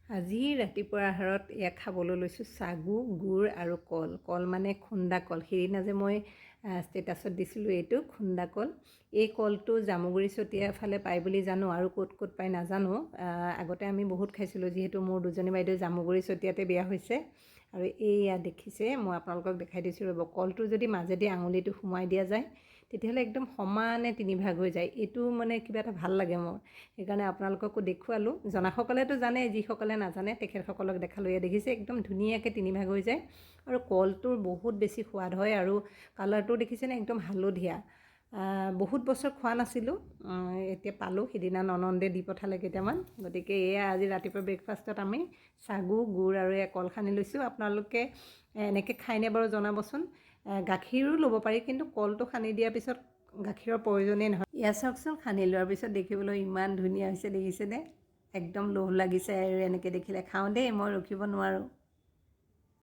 আজি ৰাতিপুৱাৰ আহাৰত এয়া খাবলৈ লৈছোঁ চাগু গুড় আৰু কল। কল মানে খুন্দা কল। সেইদিনা যে মই ষ্টেটাছত দিছিলোঁ এইটো খুন্দা কল। এই কলটো জামুগুৰি চতিয়া ফালে পায় বুলি জানো, আৰু ক'ত ক'ত পায় নাজানো। আগতে আমি বহুত খাইছিলোঁ, যিহেতু মোৰ দুজনী বাইদেউ জামুগুৰি চতিয়াতে বিয়া হৈছে। আৰু এইয়া দেখিছে, মই আপোনালোকক দেখাই দিছোঁ ৰ'ব। কলটো যদি মাজেদি আঙুলিটো সোমাই দিয়া যায় তেতিয়াহ'লে একদম সমানে তিনিভাগ হৈ যায়। এইটো মানে কিবা এটা ভাল লাগে মোৰ, সেইকাৰণে আপোনালোককো দেখুৱালোঁ। জনাসকলেতো জানে, যিসকলে নাজানে তেখেতসকলক দেখালোঁ। এয়া দেখিছে একদম ধুনীয়াকৈ তিনিভাগ হৈ যায়, আৰু কলটোৰ বহুত বেছি সোৱাদ হয়। আৰু কালাৰটো দেখিছেনে, একদম হালধীয়া। বহুত বছৰ খোৱা নাছিলোঁ, এতিয়া পালোঁ। সিদিনা ননন্দে দি পঠালে কেইটামান। গতিকে এয়া আজি ৰাতিপুৱা ব্ৰেকফাষ্টত আমি চাগু গুড় আৰু এয়া কল সানি লৈছোঁ। আপোনালোকে এনেকৈ খাইনে বাৰু জনাবচোন। গাখীৰো ল'ব পাৰি, কিন্তু কলটো সানি দিয়াৰ পিছত গাখীৰৰ প্ৰয়োজনেই নহয়। এয়া চাওকচোন, সানি লোৱাৰ পিছত দেখিবলৈ ইমান ধুনীয়া হৈছে, দেখিছেনে? একদম লোভ লাগিছে আৰু এনেকৈ দেখিলে। খাওঁ দেই, মই ৰখিব নোৱাৰোঁ।